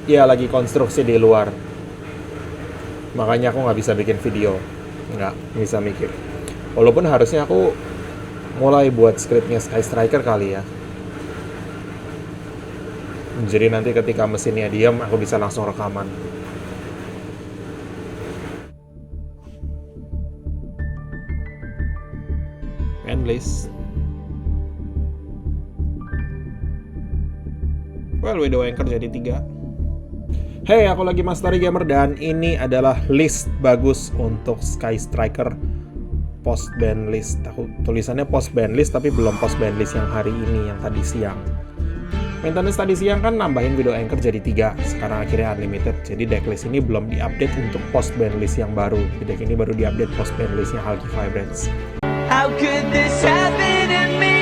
ya lagi konstruksi di luar. Makanya aku nggak bisa bikin video, nggak bisa mikir. Walaupun harusnya aku mulai buat skripnya Sky Striker kali ya. Jadi nanti ketika mesinnya diam, aku bisa langsung rekaman. Endless. Well, Widow Anchor jadi 3. Hey, aku lagi Mas Tari Gamer dan ini adalah list bagus untuk Sky Striker post band list. Aku tulisannya post band list tapi belum post band list yang hari ini, yang tadi siang. Maintenance tadi siang kan nambahin Widow Anchor jadi 3, sekarang akhirnya unlimited. Jadi decklist ini belum diupdate untuk post band list yang baru. Di deck ini baru diupdate post band listnya Hulky Vibrance. How could this happen to me?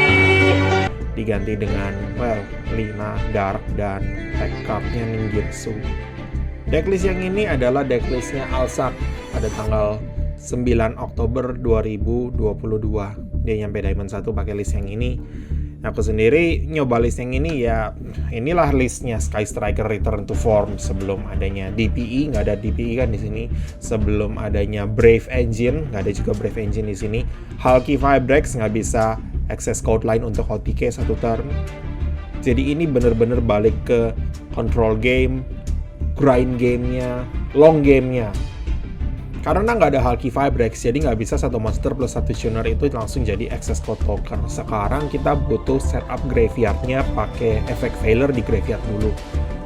Diganti dengan, well, Lina, Dark, dan tag cardnya Ninjutsu. Decklist yang ini adalah decklistnya Alsak pada tanggal 9 Oktober 2022. Dia nyampe Diamond 1 pakai list yang ini. Aku sendiri nyoba list yang ini ya, inilah listnya Sky Striker Return to Form sebelum adanya DPE, nggak ada DPE kan di sini. Sebelum adanya Brave Engine, nggak ada juga Brave Engine di sini. Hulky Vibrax nggak bisa access code line untuk OTK 1 turn. Jadi ini bener-bener balik ke control game, grind gamenya, long gamenya. Karena nggak ada Hulky Vibrax, jadi nggak bisa satu monster plus satu tuner itu langsung jadi access code token. Sekarang kita butuh setup graveyardnya pakai efek failure di graveyard dulu.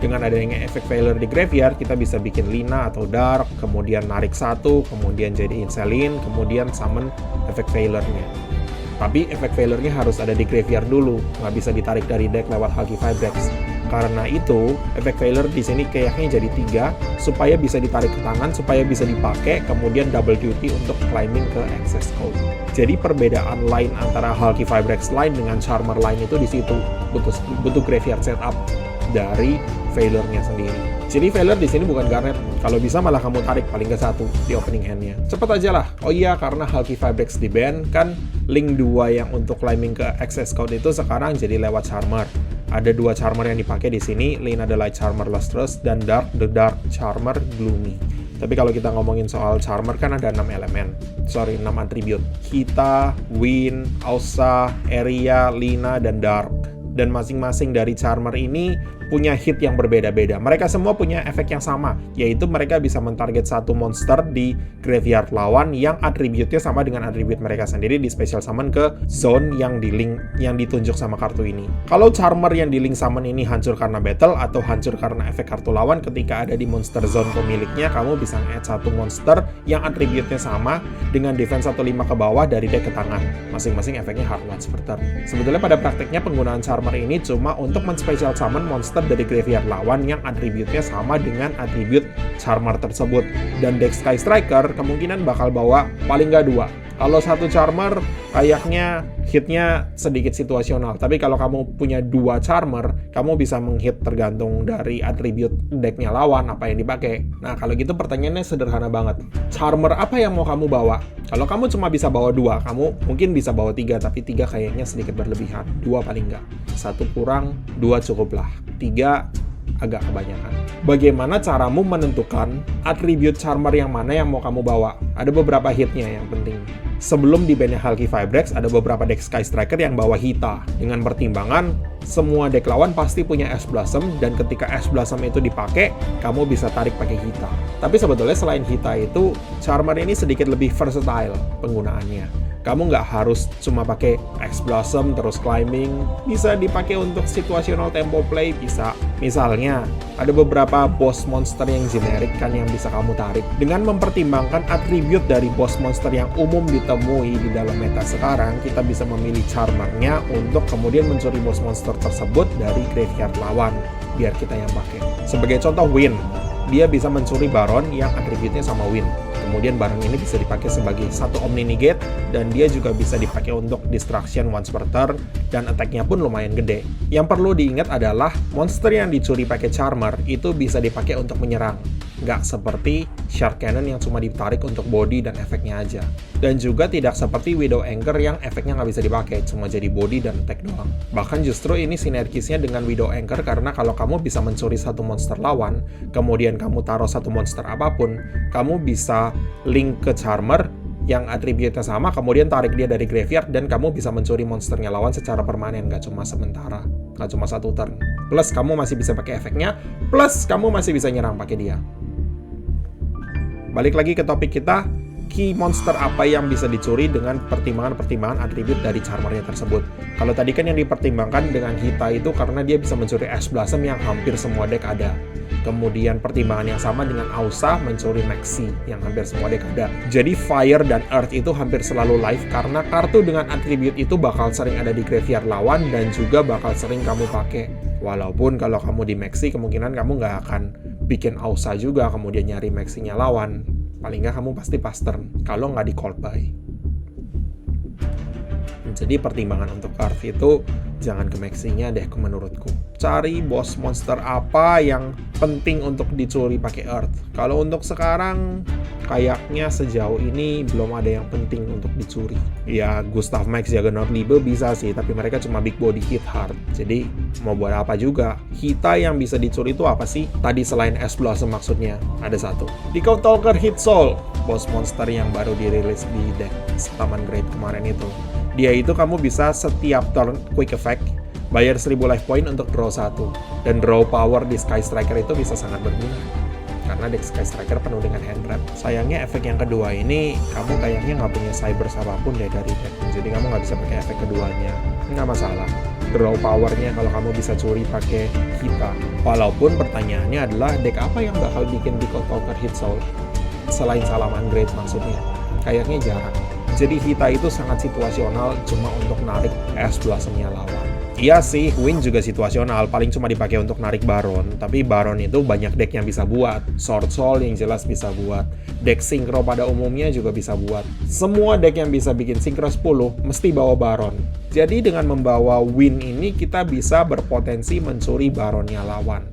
Dengan adanya efek failure di graveyard, kita bisa bikin Lina atau Dark, kemudian narik 1, kemudian jadiin Selene, kemudian summon efek failure-nya. Tapi efek failure-nya harus ada di graveyard dulu, nggak bisa ditarik dari deck lewat Hulky Vibrax. Karena itu, efek failure di sini kayaknya jadi 3 supaya bisa ditarik ke tangan, supaya bisa dipakai, kemudian double duty untuk climbing ke access code. Jadi perbedaan line antara Hulky Vibrax line dengan Charmer line itu di situ, butuh graveyard setup dari failure-nya sendiri. Jadi failure di sini bukan garnet. Kalau bisa malah kamu tarik paling ke 1 di opening hand-nya. Cepet aja lah. Oh iya, karena Hulky Vibrax di ban kan link 2 yang untuk climbing ke access code itu sekarang jadi lewat Charmer. Ada 2 Charmer yang dipakai di sini, Lina the Light Charmer Lustrous dan Dark the Dark Charmer Gloomy. Tapi kalau kita ngomongin soal Charmer kan ada 6 elemen. 6 atribut. Hita, Wind, Ausa, Area, Lina, dan Dark. Dan masing-masing dari Charmer ini punya hit yang berbeda-beda. Mereka semua punya efek yang sama, yaitu mereka bisa mentarget satu monster di graveyard lawan yang atributnya sama dengan atribut mereka sendiri di special summon ke zone yang ditunjuk sama kartu ini. Kalau Charmer yang di link summon ini hancur karena battle atau hancur karena efek kartu lawan, ketika ada di monster zone pemiliknya, kamu bisa nge-add satu monster yang atributnya sama dengan defense 1/5 ke bawah dari deck ke tangan. Masing-masing efeknya hard once per turn. Sebetulnya pada prakteknya penggunaan Charmer ini cuma untuk men-special summon monster dari graveyard lawan yang atributnya sama dengan atribut Charmer tersebut. Dan deck Sky Striker kemungkinan bakal bawa paling nggak 2. Kalau satu Charmer kayaknya hitnya sedikit situasional. Tapi kalau kamu punya 2 Charmer, kamu bisa menghit tergantung dari atribut decknya lawan apa yang dipakai. Nah kalau gitu pertanyaannya sederhana banget. Charmer apa yang mau kamu bawa? Kalau kamu cuma bisa bawa 2, kamu mungkin bisa bawa 3, tapi 3 kayaknya sedikit berlebihan. 2 paling nggak. 1 kurang, 2 cukup lah. 3 agak kebanyakan. Bagaimana caramu menentukan atribut Charmer yang mana yang mau kamu bawa? Ada beberapa hitnya yang penting. Sebelum di ban Hulky Vibrax, ada beberapa deck Sky Striker yang bawa Hita. Dengan pertimbangan, semua deck lawan pasti punya Ash Blossom, dan ketika Ash Blossom itu dipakai, kamu bisa tarik pakai Hita. Tapi sebetulnya selain Hita itu, Charmer ini sedikit lebih versatile penggunaannya. Kamu nggak harus cuma pakai Ash Blossom terus climbing, bisa dipakai untuk situational tempo play, bisa. Misalnya, ada beberapa boss monster yang generik kan yang bisa kamu tarik. Dengan mempertimbangkan atribut dari boss monster yang umum ditemui di dalam meta sekarang, kita bisa memilih Charmer-nya untuk kemudian mencuri boss monster tersebut dari graveyard lawan, biar kita yang pakai. Sebagai contoh Wind, dia bisa mencuri Baron yang atributnya sama Wind. Kemudian barang ini bisa dipakai sebagai satu Omni Negate, dan dia juga bisa dipakai untuk Distraction once per turn, dan attack-nya pun lumayan gede. Yang perlu diingat adalah monster yang dicuri pakai Charmer itu bisa dipakai untuk menyerang. nggak seperti Shark Cannon yang cuma ditarik untuk body dan efeknya aja. Dan juga tidak seperti Widow Anchor yang efeknya nggak bisa dipakai, cuma jadi body dan attack doang. Bahkan justru ini sinergisnya dengan Widow Anchor karena kalau kamu bisa mencuri satu monster lawan, kemudian kamu taruh satu monster apapun, kamu bisa link ke Charmer yang atributnya sama, kemudian tarik dia dari graveyard, dan kamu bisa mencuri monsternya lawan secara permanen, nggak cuma sementara, nggak cuma satu turn. Plus kamu masih bisa pakai efeknya, plus kamu masih bisa nyerang pakai dia. Balik lagi ke topik kita, key monster apa yang bisa dicuri dengan pertimbangan-pertimbangan atribut dari Charmernya tersebut. Kalau tadi kan yang dipertimbangkan dengan Hita itu karena dia bisa mencuri Ash Blossom yang hampir semua deck ada. Kemudian pertimbangan yang sama dengan Ausa mencuri Maxi yang hampir semua deck ada. Jadi Fire dan Earth itu hampir selalu live karena kartu dengan atribut itu bakal sering ada di graveyard lawan dan juga bakal sering kamu pakai. Walaupun kalau kamu di Maxi kemungkinan kamu nggak akan bikin Ausa juga kemudian nyari Maxinya lawan. Paling nggak kamu pasti pass turn kalau nggak di called by. Jadi pertimbangan untuk Earth itu jangan ke Maxinya deh menurutku. Cari boss monster apa yang penting untuk dicuri pakai Earth. Kalau untuk sekarang kayaknya sejauh ini belum ada yang penting untuk dicuri. Ya Gustav Max Juggernaut Liebe bisa sih, tapi mereka cuma big body hit hard. Jadi mau buat apa juga. Hita yang bisa dicuri itu apa sih? Tadi selain Ash Blossom maksudnya ada satu. Decode Talker Hit Soul, boss monster yang baru dirilis di deck Taman Great kemarin itu. Dia itu kamu bisa setiap turn quick effect bayar 1000 life point untuk draw 1. Dan draw power di Sky Striker itu bisa sangat berguna karena deck Sky Striker penuh dengan hand trap. Sayangnya efek yang kedua ini kamu kayaknya nggak punya Cybers apapun deh dari deck, jadi kamu nggak bisa pakai efek keduanya. Nggak masalah, draw powernya kalau kamu bisa curi pakai Hita. Walaupun pertanyaannya adalah deck apa yang bakal bikin Decode Talker Hit Soul selain Salaman Great maksudnya? Kayaknya jarang. Jadi Hita itu sangat situasional cuma untuk narik Ash Blossom-nya lawan. Iya sih, Wind juga situasional, paling cuma dipakai untuk narik Baron. Tapi Baron itu banyak deck yang bisa buat. Sword Soul yang jelas bisa buat. Deck Synchro pada umumnya juga bisa buat. Semua deck yang bisa bikin Synchro 10 mesti bawa Baron. Jadi dengan membawa Wind ini kita bisa berpotensi mencuri Baronnya lawan.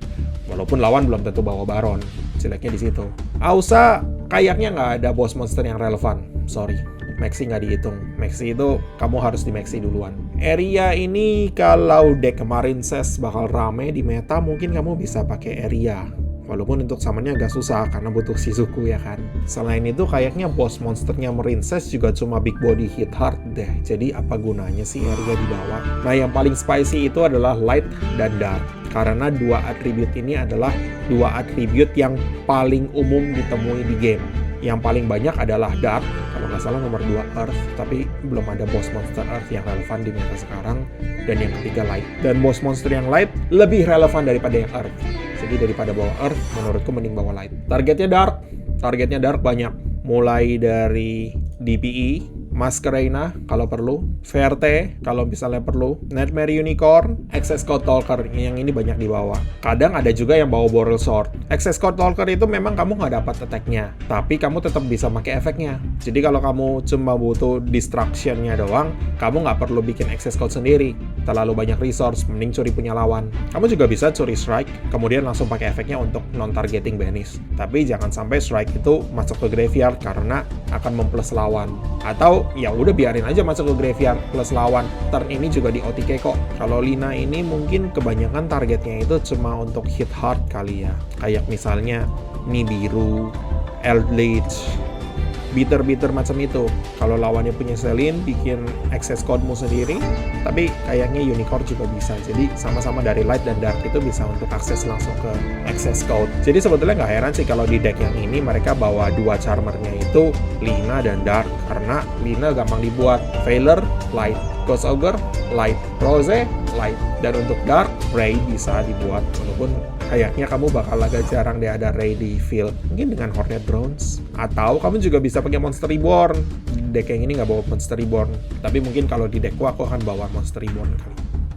Walaupun lawan belum tentu bawa Baron. Jeleknya di situ. Ausa kayaknya nggak ada boss monster yang relevan. Sorry. Maxi nggak dihitung. Maxi itu kamu harus di Maxi duluan. Area ini kalau deck kemarin ses bakal rame di meta, mungkin kamu bisa pakai Area. Walaupun untuk summonnya agak susah karena butuh Shizuku ya kan. Selain itu kayaknya boss monsternya Marincess juga cuma big body hit hard deh. Jadi apa gunanya sih Area di bawah? Nah yang paling spicy itu adalah Light dan Dark. Karena dua atribut ini adalah dua atribut yang paling umum ditemui di game. Yang paling banyak adalah Dark, kalau nggak salah nomor 2 Earth, tapi belum ada boss monster Earth yang relevan di meta sekarang. Dan yang ketiga Light. Dan boss monster yang Light lebih relevan daripada yang Earth. Jadi daripada bawa Earth, menurutku mending bawa Light. Targetnya Dark banyak. Mulai dari DPE, Masquerena kalau perlu, Verte kalau misalnya perlu, Nightmare Unicorn, Access Code Talker yang ini banyak dibawa. Kadang ada juga yang bawa Boral Sword. Access Code Talker itu memang kamu nggak dapat attack-nya, tapi kamu tetap bisa pakai efeknya. Jadi kalau kamu cuma butuh distraction-nya doang, kamu nggak perlu bikin Access Code sendiri. Terlalu banyak resource, mending curi punya lawan. Kamu juga bisa curi Strike, kemudian langsung pakai efeknya untuk non-targeting banish. Tapi jangan sampai Strike itu masuk ke graveyard karena akan memplus lawan. Atau ya udah biarin aja masuk ke graveyard plus lawan. Turn ini juga di OTK kok. Kalau Lina ini mungkin kebanyakan targetnya itu cuma untuk hit hard kali ya. Kayak misalnya Nibiru, Eldritch, bitter macam itu. Kalau lawannya punya Selene, bikin access code-mu sendiri. Tapi kayaknya Unicorn juga bisa. Jadi sama-sama dari Light dan Dark itu bisa untuk akses langsung ke access code. Jadi sebetulnya nggak heran sih kalau di deck yang ini mereka bawa dua charmernya itu Lina dan Dark. Karena Lina gampang dibuat. Veiler, Light. Ghost Ogre, Light. Rose, Light. Dan untuk Dark, Ray bisa dibuat. Walaupun kayaknya kamu bakal agak jarang deh ada Ray di field. Mungkin dengan Hornet Drones. Atau kamu juga bisa pakai Monster Reborn. Deck yang ini nggak bawa Monster Reborn. Tapi mungkin kalau di deckku aku akan bawa Monster Reborn kali.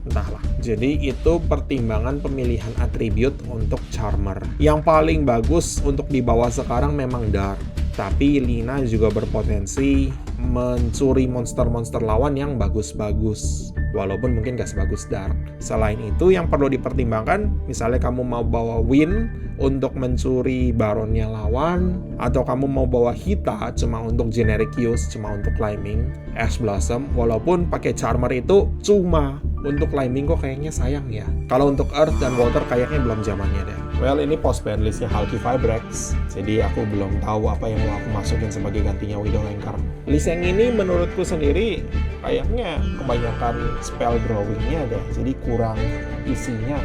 Entahlah. Jadi itu pertimbangan pemilihan atribut untuk Charmer. Yang paling bagus untuk dibawa sekarang memang Dark. Tapi Lina juga berpotensi mencuri monster-monster lawan yang bagus-bagus, walaupun mungkin gak sebagus Dark. Selain itu, yang perlu dipertimbangkan, misalnya kamu mau bawa Win untuk mencuri baronnya lawan, atau kamu mau bawa Hita cuma untuk generic use, cuma untuk climbing, Ash Blossom, walaupun pakai Charmer itu cuma untuk climbing, kok kayaknya sayang ya. Kalau untuk Earth dan Water kayaknya belum zamannya deh. Well, ini post ban listnya Hulky Vibrex, jadi aku belum tahu apa yang mau aku masukin sebagai gantinya Widow Anchor. List yang ini menurutku sendiri kayaknya kebanyakan spell drawingnya deh, jadi kurang isinya.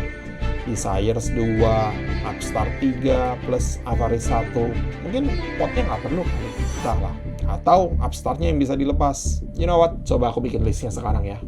Desires 2, Upstart 3, plus Avaris 1. Mungkin potnya nggak perlu kali, entah lah. Atau Upstartnya yang bisa dilepas. You know what? Coba aku bikin listnya sekarang ya.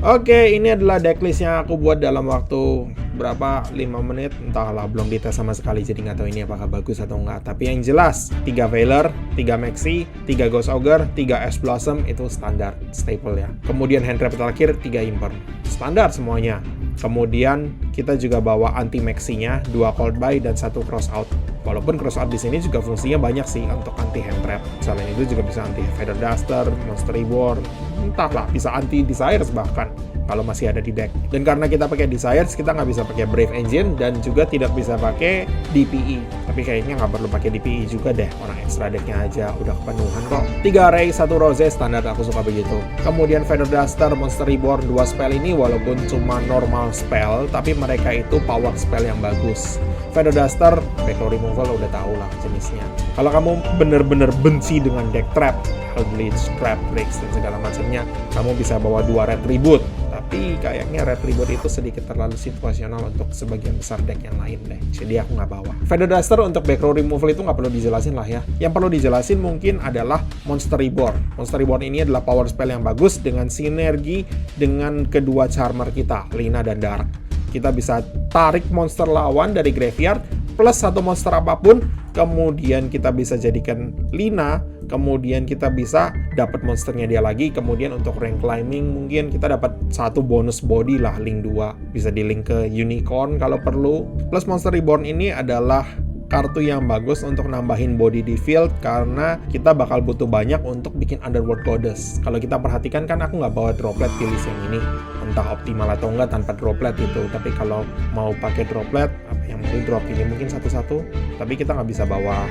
Oke, ini adalah decklist yang aku buat dalam waktu berapa? 5 menit, entahlah, belum dites sama sekali, jadi nggak tahu ini apakah bagus atau enggak. Tapi yang jelas, 3 Veiler, 3 Maxi, 3 Ghost Ogre, 3 Ash Blossom, itu standar, staple ya. Kemudian hand trap terakhir, 3 Imperm. Standar semuanya. Kemudian kita juga bawa anti Maxi-nya, 2 Cold Buy, dan 1 Cross Out. Walaupun Cross Out di sini juga fungsinya banyak sih untuk anti hand trap. Selain itu juga bisa anti Feather Duster, Monster Reborn, entahlah, bisa anti Desires bahkan kalau masih ada di deck. Dan karena kita pakai Desires, kita nggak bisa pakai Brave Engine dan juga tidak bisa pakai DPE. Tapi kayaknya nggak perlu pakai DPE juga deh, orang extra decknya aja udah kepenuhan kok. 3 Ray, 1 Rose, standar, aku suka begitu. Kemudian Feather Duster, Monster Reborn, 2 spell ini walaupun cuma normal spell, tapi mereka itu power spell yang bagus. Feather Duster, Backdoor Removal udah tau lah jenisnya. Kalau kamu bener-bener benci dengan deck trap, Hellblitz, Trap Breaks, dan segala macamnya, kamu bisa bawa 2 Red Reboot. Tapi kayaknya Red Reboot itu sedikit terlalu situasional untuk sebagian besar deck yang lain deh. Jadi aku nggak bawa. Feather Duster untuk Backrow Removal itu nggak perlu dijelasin lah ya. Yang perlu dijelasin mungkin adalah Monster Reborn. Monster Reborn ini adalah power spell yang bagus dengan sinergi dengan kedua Charmer kita, Lina dan Dark. Kita bisa tarik monster lawan dari graveyard plus 1 monster apapun, kemudian kita bisa jadikan Lina, kemudian kita bisa dapat monsternya dia lagi, kemudian untuk rank climbing mungkin kita dapat 1 bonus body lah, link 2, bisa di link ke Unicorn kalau perlu. Plus Monster Reborn ini adalah kartu yang bagus untuk nambahin body di field karena kita bakal butuh banyak untuk bikin Underworld Goddess. Kalau kita perhatikan kan aku nggak bawa droplet di list yang ini, entah optimal atau enggak tanpa droplet itu. Tapi kalau mau pakai droplet, apa yang mau drop ini mungkin satu-satu. Tapi kita nggak bisa bawa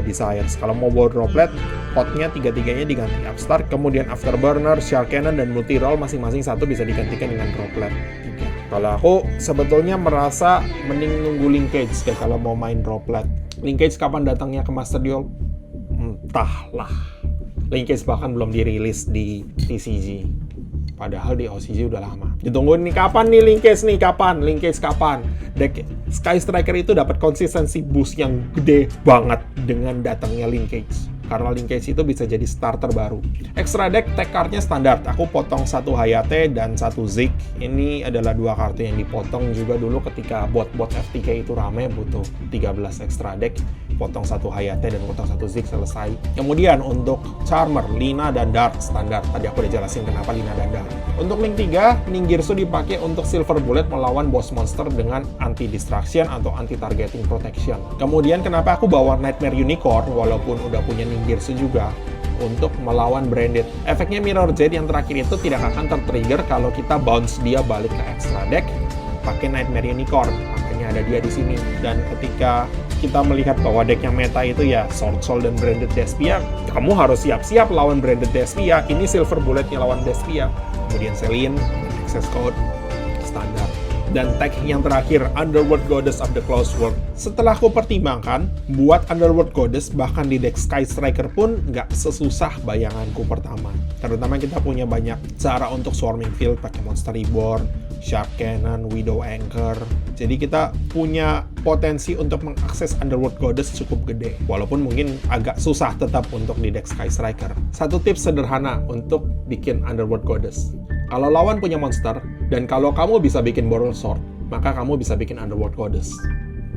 Desires. Kalau mau bawa droplet, potnya 3-3-nya diganti Upstart, kemudian Afterburner, Shark Cannon, dan Multi Roll masing-masing 1 bisa digantikan dengan droplet. Kalau aku sebetulnya merasa mending nunggu Linkage deh kalau mau main droplet. Linkage kapan datangnya ke Master Duel? Entahlah. Linkage bahkan belum dirilis di TCG. Padahal di OCG udah lama. Ditungguin nih, kapan nih Linkage nih? Kapan? Linkage kapan? Deck Sky Striker itu dapat konsistensi boost yang gede banget dengan datangnya Linkage. Karena Linkage itu bisa jadi starter baru. Extra deck tag card-nya standar. Aku potong 1 Hayate dan 1 Zik. Ini adalah 2 kartu yang dipotong juga dulu ketika bot-bot FTK itu rame, butuh 13 extra deck. Potong 1 Hayate dan potong 1 Zik, selesai. Kemudian untuk Charmer, Lina dan Dark standar. Tadi aku udah jelasin kenapa Lina dan Dark. Untuk link 3, Ningirsu dipakai untuk Silver Bullet melawan boss monster dengan anti-distraction atau anti-targeting protection. Kemudian kenapa aku bawa Nightmare Unicorn walaupun udah punya Ningirsu juga untuk melawan Branded. Efeknya Mirror Jade yang terakhir itu tidak akan tertrigger kalau kita bounce dia balik ke extra deck pakai Nightmare Unicorn. Makanya ada dia di sini. Dan ketika kita melihat bahwa deck yang meta itu ya Sword Soul dan Branded Despia, kamu harus siap-siap lawan Branded Despia. Ini Silver Bulletnya lawan Despia. Kemudian Selene, Access Code, standar. Dan tag yang terakhir, Underworld Goddess of the Closed World. Setelah aku pertimbangkan, buat Underworld Goddess bahkan di deck Sky Striker pun nggak sesusah bayanganku pertama. Terutama kita punya banyak cara untuk Swarming Field pakai Monster Reborn, Shark Cannon, Widow Anchor. Jadi kita punya potensi untuk mengakses Underworld Goddess cukup gede. Walaupun mungkin agak susah tetap untuk di deck Sky Striker. Satu tips sederhana untuk bikin Underworld Goddess. Kalau lawan punya monster, dan kalau kamu bisa bikin Boral Sword, maka kamu bisa bikin Underworld Goddess.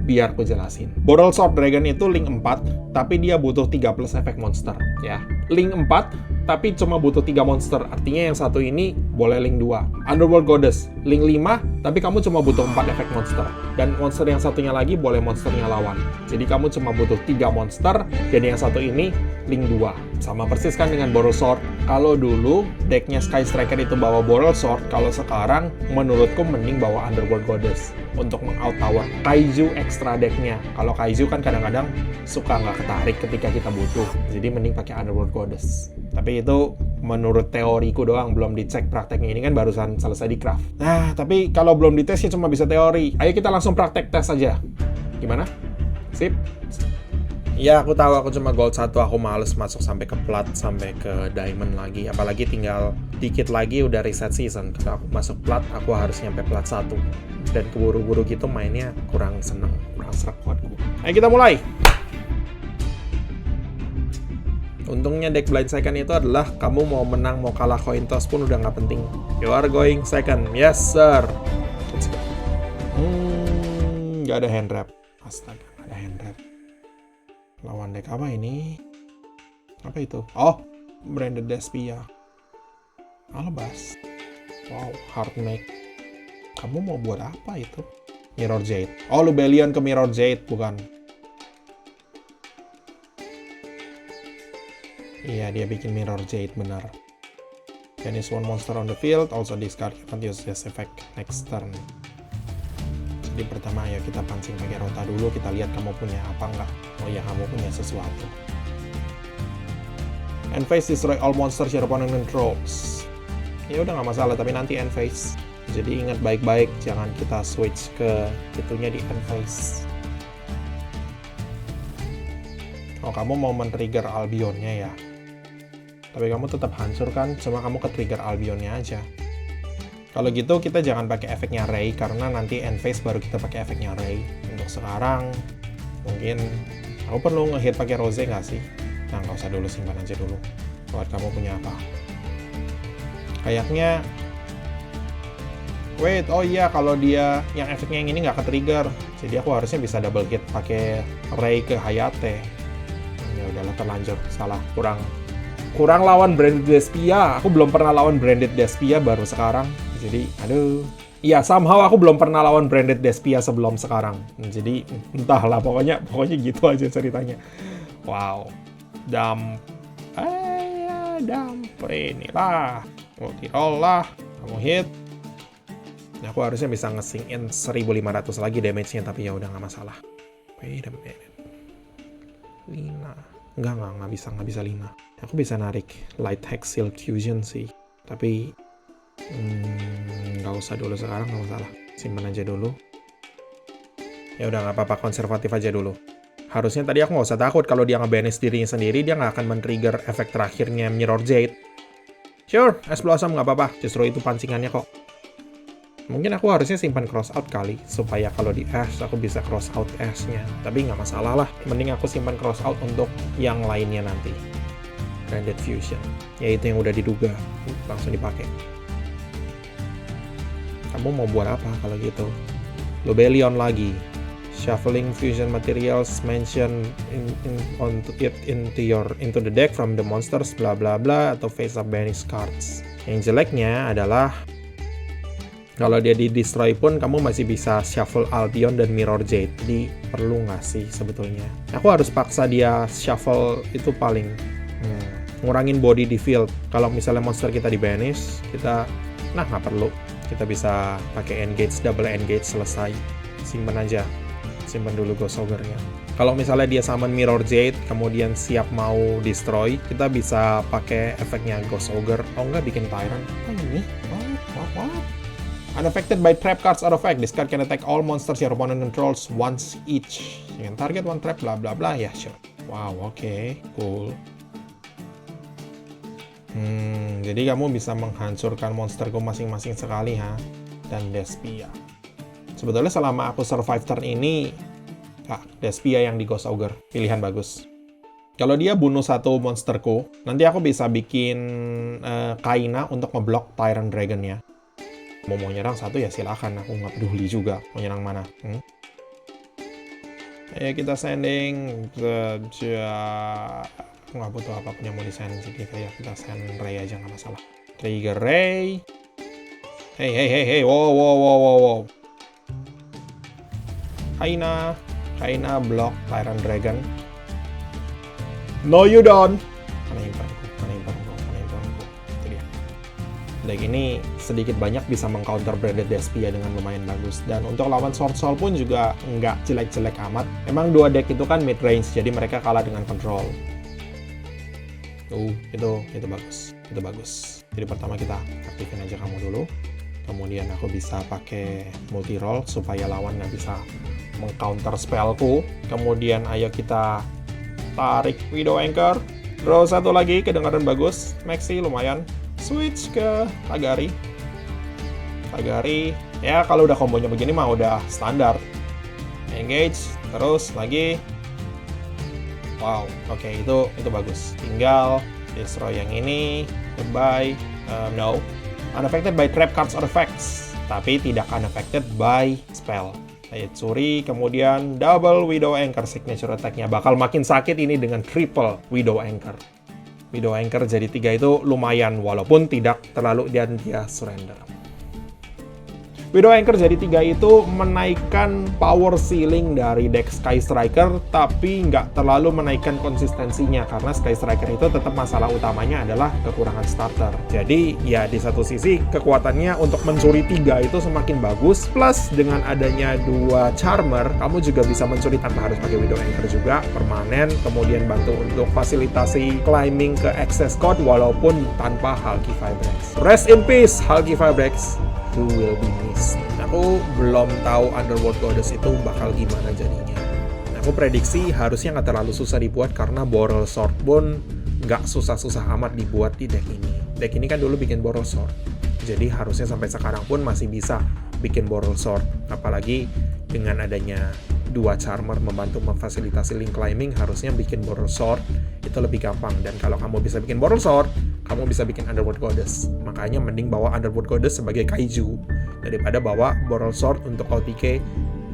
Biar aku jelasin. Boral Sword Dragon itu link 4, tapi dia butuh 3 plus efek monster, ya. link 4, tapi cuma butuh 3 monster. Artinya yang satu ini boleh link 2. Underworld Goddess, link 5, tapi kamu cuma butuh 4 efek monster. Dan monster yang satunya lagi boleh monsternya lawan. Jadi kamu cuma butuh 3 monster, dan yang satu ini link 2. Sama persis kan dengan Borrel Sword. Kalau dulu decknya Sky Striker itu bawa Borrel Sword, kalau sekarang menurutku mending bawa Underworld Goddess untuk meng-out tower Kaiju extra decknya. Kalau Kaiju kan kadang-kadang suka nggak ketarik ketika kita butuh, jadi mending pakai Underworld Goddess. Tapi itu menurut teoriku doang, belum dicek prakteknya. Ini kan barusan selesai di craft. Nah, tapi kalau belum dites ya cuma bisa teori. Ayo kita langsung praktek tes aja. Gimana? Sip? Ya, aku tahu aku cuma gold 1, aku males masuk sampai ke plat, sampai ke diamond lagi. Apalagi tinggal dikit lagi udah reset season. Kalau aku masuk plat, aku harus nyampe plat 1. Dan keburu-buru gitu mainnya kurang seneng, kurang serak buat gue. Ayo kita mulai! Untungnya deck blind second itu adalah kamu mau menang, mau kalah coin toss pun udah nggak penting. You are going second. Yes, sir. Let's go. Nggak ada hand wrap. Astaga, nggak ada hand wrap. Lawan deck apa ini? Apa itu? Oh, Branded Despia. Alabas. Wow, hard make. Kamu mau buat apa itu? Mirror Jade. Oh, Lubellion ke Mirror Jade, bukan? Iya, dia bikin Mirror Jade, benar. Finish one monster on the field, also discard, you can use this effect next turn. Jadi pertama, ayo kita pancing pakai rota dulu, kita lihat kamu punya apa enggak. Oh iya, kamu punya sesuatu. End phase, destroy all monsters your opponent controls. Ya udah nggak masalah, tapi nanti end phase. Jadi ingat baik-baik, jangan kita switch ke itunya di end phase. Oh, kamu mau men-trigger Albionnya ya? Tapi kamu tetap hancurkan, cuma kamu ke-trigger Albionnya aja. Kalau gitu kita jangan pakai efeknya Ray, karena nanti end phase baru kita pakai efeknya Ray. Untuk sekarang, mungkin aku perlu nge-hit pakai Rose nggak sih? Nah, nggak usah dulu, simpan aja dulu. Buat kamu punya apa? Kayaknya... Wait, oh iya, kalau dia yang efeknya yang ini nggak ke-trigger. Jadi aku harusnya bisa double hit pakai Ray ke Hayate. Ya udahlah, terlanjur. Salah, kurang lawan Branded Despia. Aku belum pernah lawan Branded Despia baru sekarang. Jadi, aduh. Iya, somehow aku belum pernah lawan Branded Despia sebelum sekarang. Jadi, entahlah, pokoknya gitu aja ceritanya. Wow. Dump. Dump. Inilah. Multi-roll lah. Kamu hit. Nah, aku harusnya bisa nge-sink in 1500 lagi damage-nya, tapi ya udah nggak masalah. Wait a minute. Lina. Nggak bisa Lina. Aku bisa narik Light Hex Silk Fusion sih. Tapi nggak usah dulu sekarang, nggak masalah. Simpan aja dulu. Ya udah nggak apa-apa, konservatif aja dulu. Harusnya tadi aku nggak usah takut kalau dia nge-banish dirinya sendiri, dia nggak akan men-trigger efek terakhirnya Mirror Jade. Sure, Es Blossom nggak apa-apa, justru itu pancingannya kok. Mungkin aku harusnya simpan cross out kali, supaya kalau di Ash aku bisa cross out Ash-nya. Tapi nggak masalah lah, mending aku simpan cross out untuk yang lainnya nanti. Branded Fusion, yaitu yang udah diduga, langsung dipakai. Kamu mau buat apa kalau gitu? Lubellion lagi. Shuffling fusion materials mention into the deck from the monsters bla bla bla, atau face up banish cards. Yang jeleknya adalah kalau dia di-destroy pun kamu masih bisa shuffle Albion dan Mirror Jade. Jadi perlu nggak sih sebetulnya? Aku harus paksa dia shuffle itu paling ngurangin body di field. Kalau misalnya monster kita di-banish, kita nggak perlu. Kita bisa pakai engage, double engage, selesai. Simpan aja. Simpan dulu Ghost Ogre-nya. Kalau misalnya dia summon Mirror Jade, kemudian siap mau destroy, kita bisa pakai efeknya Ghost Ogre. Oh enggak, bikin Tyrant. Apa ini? What? Unaffected by trap cards or effect, this card can attack all monsters your opponent controls once each. You can target one trap, bla bla bla. Ya, sure. Wow, oke. Cool. Jadi kamu bisa menghancurkan monsterku masing-masing sekali, ha? Dan Despia. Sebetulnya selama aku survive turn ini, Despia yang di Ghost Ogre. Pilihan bagus. Kalau dia bunuh satu monsterku, nanti aku bisa bikin Kaina untuk ngeblok Tyrant Dragon-nya. Mau nyerang satu ya silakan, aku nggak peduli juga mau nyerang mana. Ayo kita sending. Aku nggak butuh apapun yang mau di-send, jadi kayak kita send Ray aja nggak masalah. Trigger Ray. Hey, wow. Kaina block Tyrant Dragon. No you don't. Mana imperku. Itu dia. Deck ini sedikit banyak bisa mengcounter Branded Despia dengan lumayan bagus. Dan untuk lawan Sword Soul pun juga nggak jelek-jelek amat. Emang dua deck itu kan mid range, jadi mereka kalah dengan control. Itu bagus. Jadi pertama kita aktifin aja kamu dulu. Kemudian aku bisa pakai multi roll supaya lawan nggak bisa mengcounter spellku. Kemudian ayo kita tarik Widow Anchor. Draw satu lagi, kedengaran bagus. Maxi lumayan. Switch ke Tagari. Ya kalau udah kombonya begini mah udah standar. Engage, terus lagi. Wow, oke, itu bagus. Tinggal destroy yang ini. Goodbye. No. Unaffected by trap cards or effects, tapi tidak unaffected by spell. Taitsuri, kemudian double Widow Anchor, signature attack-nya bakal makin sakit ini dengan triple Widow Anchor. Widow Anchor jadi 3 itu lumayan, walaupun tidak terlalu dan dia surrender. Widow Anchor jadi 3 itu menaikkan power ceiling dari deck Sky Striker, tapi nggak terlalu menaikkan konsistensinya, karena Sky Striker itu tetap masalah utamanya adalah kekurangan starter. Jadi ya di satu sisi kekuatannya untuk mencuri 3 itu semakin bagus, plus dengan adanya 2 Charmer, kamu juga bisa mencuri tanpa harus pakai Widow Anchor juga, permanen, kemudian bantu untuk fasilitasi climbing ke access code walaupun tanpa Hulky Vibrex. Rest in peace Hulky Vibrex. You will be missed. Aku belum tahu Underworld Goddess itu bakal gimana jadinya. Aku prediksi harusnya nggak terlalu susah dibuat karena Boral Sword pun nggak susah-susah amat dibuat di deck ini. Deck ini kan dulu bikin Boral Sword, jadi harusnya sampai sekarang pun masih bisa bikin Boral Sword. Apalagi dengan adanya 2 Charmer membantu memfasilitasi link climbing, harusnya bikin Boral Sword itu lebih gampang. Dan kalau kamu bisa bikin Boral Sword, kamu bisa bikin Underworld Goddess. Makanya mending bawa Underworld Goddess sebagai kaiju daripada bawa Boral Sword untuk OTK.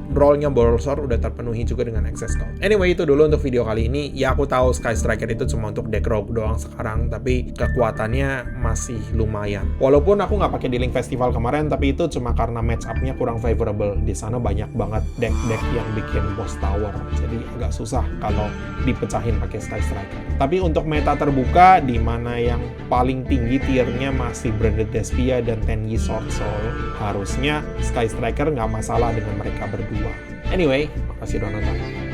Role-nya Boral Sword udah terpenuhi juga dengan access code. Anyway, itu dulu untuk video kali ini. Ya, aku tahu Sky Striker itu cuma untuk deck rogue doang sekarang, tapi kekuatannya masih lumayan. Walaupun aku nggak pakai di Link Festival kemarin, tapi itu cuma karena match up-nya kurang favorable. Di sana banyak banget deck-deck yang bikin boss tower, jadi agak susah kalau dipecahin pakai Sky Striker. Tapi untuk meta terbuka, di mana yang paling tinggi tiernya masih Branded Despia dan Tenyi Sword Soul, harusnya Sky Striker nggak masalah dengan mereka berdua. Anyway, makasih udah nonton.